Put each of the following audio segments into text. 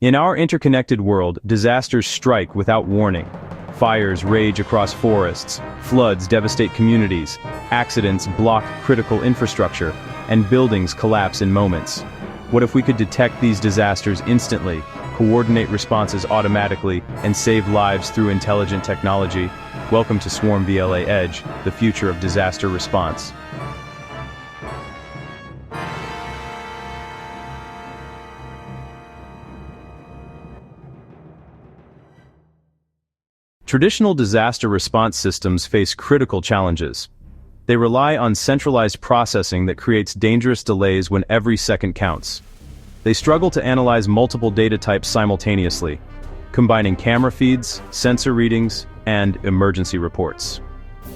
In our interconnected world, disasters strike without warning. Fires rage across forests, floods devastate communities, accidents block critical infrastructure, and buildings collapse in moments. What if we could detect these disasters instantly, coordinate responses automatically, and save lives through intelligent technology? Welcome to SwarmVLA-Edge, the future of disaster response. Traditional disaster response systems face critical challenges. They rely on centralized processing that creates dangerous delays when every second counts. They struggle to analyze multiple data types simultaneously, combining camera feeds, sensor readings, and emergency reports.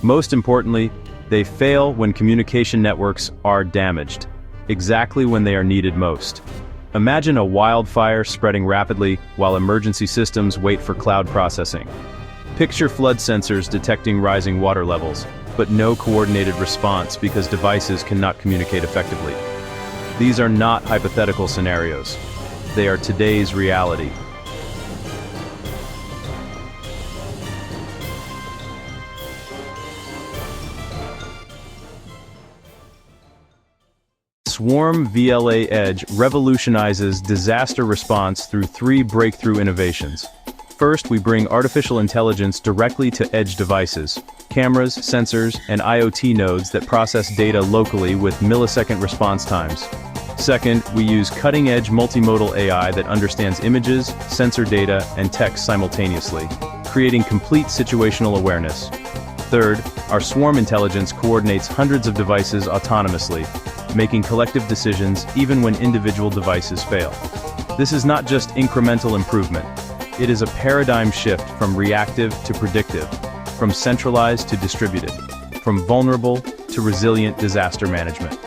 Most importantly, they fail when communication networks are damaged, exactly when they are needed most. Imagine a wildfire spreading rapidly while emergency systems wait for cloud processing. Picture flood sensors detecting rising water levels, but no coordinated response because devices cannot communicate effectively. These are not hypothetical scenarios. They are today's reality. SwarmVLA-Edge revolutionizes disaster response through three breakthrough innovations. First, we bring artificial intelligence directly to edge devices, cameras, sensors, and IoT nodes that process data locally with millisecond response times. Second, we use cutting-edge multimodal AI that understands images, sensor data, and text simultaneously, creating complete situational awareness. Third, our swarm intelligence coordinates hundreds of devices autonomously, making collective decisions even when individual devices fail. This is not just incremental improvement. It is a paradigm shift from reactive to predictive, from centralized to distributed, from vulnerable to resilient disaster management.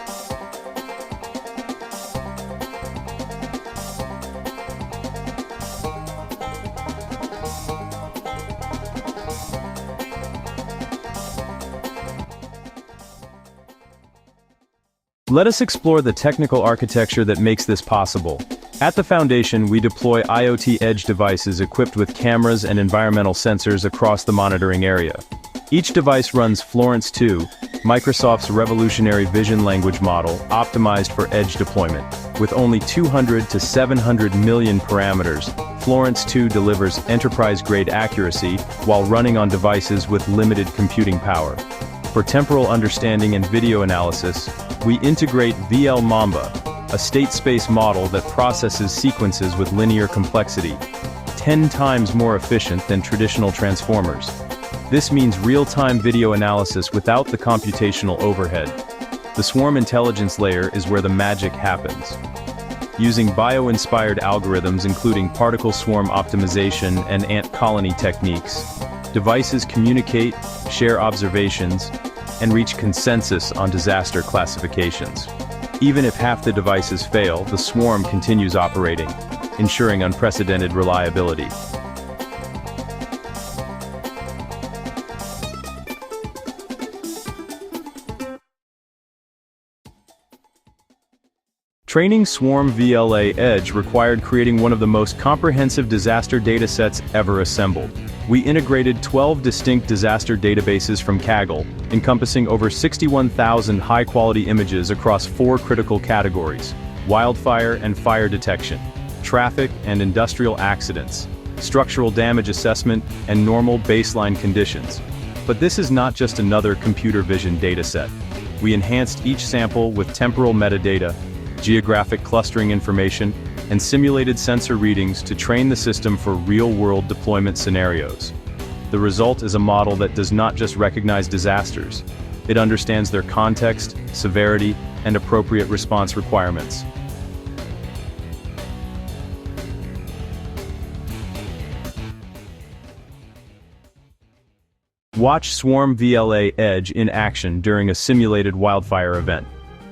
Let us explore the technical architecture that makes this possible. At the foundation, we deploy IoT edge devices equipped with cameras and environmental sensors across the monitoring area. Each device runs Florence 2, Microsoft's revolutionary vision language model optimized for edge deployment. With only 200 to 700 million parameters, Florence 2 delivers enterprise-grade accuracy while running on devices with limited computing power. For temporal understanding and video analysis, we integrate VL-Mamba, a state space model that processes sequences with linear complexity, 10 times more efficient than traditional transformers. This means real-time video analysis without the computational overhead. The swarm intelligence layer is where the magic happens. Using bio-inspired algorithms including particle swarm optimization and ant colony techniques, devices communicate, share observations, and reach consensus on disaster classifications. Even if half the devices fail, the swarm continues operating, ensuring unprecedented reliability. Training SwarmVLA-Edge required creating one of the most comprehensive disaster datasets ever assembled. We integrated 12 distinct disaster databases from Kaggle, encompassing over 61,000 high-quality images across 4 critical categories: wildfire and fire detection, traffic and industrial accidents, structural damage assessment, and normal baseline conditions. But this is not just another computer vision dataset. We enhanced each sample with temporal metadata, geographic clustering information, and simulated sensor readings to train the system for real-world deployment scenarios. The result is a model that does not just recognize disasters. It understands their context, severity, and appropriate response requirements. Watch SwarmVLA-Edge in action during a simulated wildfire event.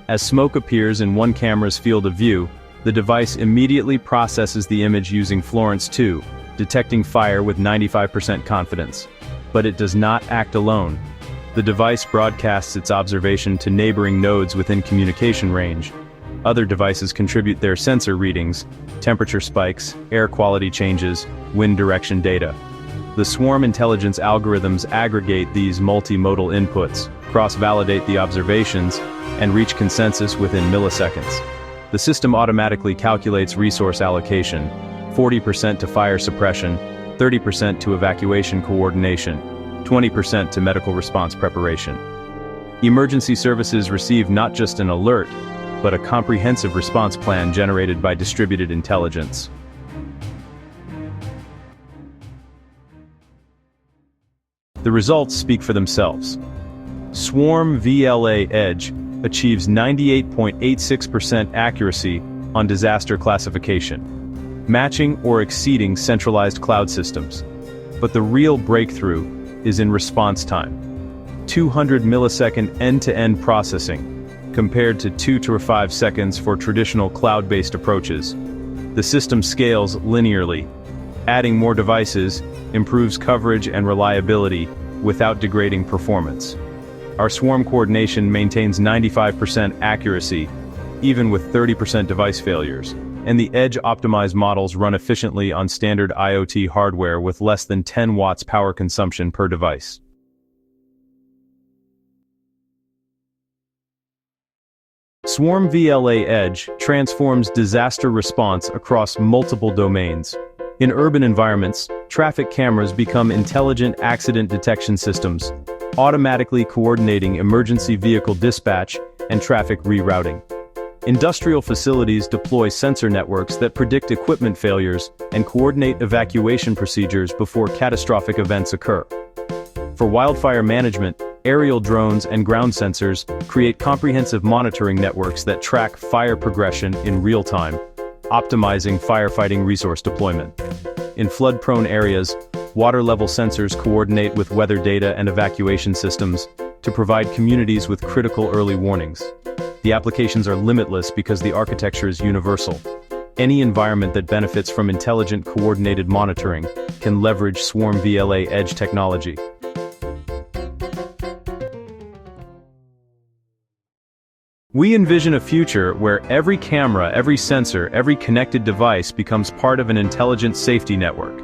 As smoke appears in one camera's field of view, the device immediately processes the image using Florence 2, detecting fire with 95% confidence. But it does not act alone. The device broadcasts its observation to neighboring nodes within communication range. Other devices contribute their sensor readings, temperature spikes, air quality changes, wind direction data. The swarm intelligence algorithms aggregate these multimodal inputs, cross-validate the observations, and reach consensus within milliseconds. The system automatically calculates resource allocation, 40% to fire suppression, 30% to evacuation coordination, 20% to medical response preparation. Emergency services receive not just an alert, but a comprehensive response plan generated by distributed intelligence. The results speak for themselves. SwarmVLA-Edge achieves 98.86% accuracy on disaster classification, matching or exceeding centralized cloud systems. But the real breakthrough is in response time. 200 millisecond end-to-end processing, compared to 2 to 5 seconds for traditional cloud-based approaches. The system scales linearly. Adding more devices improves coverage and reliability without degrading performance. Our swarm coordination maintains 95% accuracy, even with 30% device failures, and the edge-optimized models run efficiently on standard IoT hardware with less than 10 watts power consumption per device. SwarmVLA-Edge transforms disaster response across multiple domains. In urban environments, traffic cameras become intelligent accident detection systems, automatically coordinating emergency vehicle dispatch and traffic rerouting. Industrial facilities deploy sensor networks that predict equipment failures and coordinate evacuation procedures before catastrophic events occur. For wildfire management, aerial drones and ground sensors create comprehensive monitoring networks that track fire progression in real time, optimizing firefighting resource deployment. In flood-prone areas, water-level sensors coordinate with weather data and evacuation systems to provide communities with critical early warnings. The applications are limitless because the architecture is universal. Any environment that benefits from intelligent coordinated monitoring can leverage SwarmVLA-Edge technology. We envision a future where every camera, every sensor, every connected device becomes part of an intelligent safety network.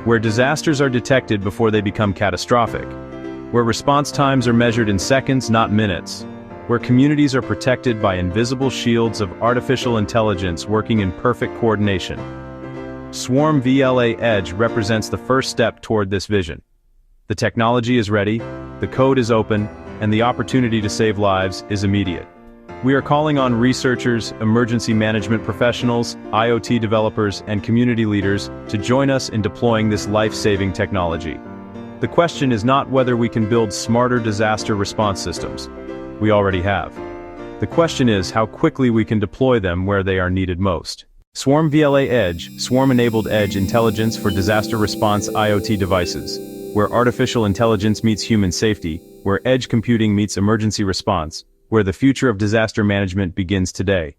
Where disasters are detected before they become catastrophic. Where response times are measured in seconds, not minutes. Where communities are protected by invisible shields of artificial intelligence working in perfect coordination. SwarmVLA-Edge represents the first step toward this vision. The technology is ready, the code is open, and the opportunity to save lives is immediate. We are calling on researchers, emergency management professionals, IoT developers, and community leaders to join us in deploying this life-saving technology. The question is not whether we can build smarter disaster response systems. We already have. The question is how quickly we can deploy them where they are needed most. SwarmVLA-Edge, Swarm-Enabled Edge Intelligence for Disaster Response IoT Devices, where artificial intelligence meets human safety, where edge computing meets emergency response, where the future of disaster management begins today.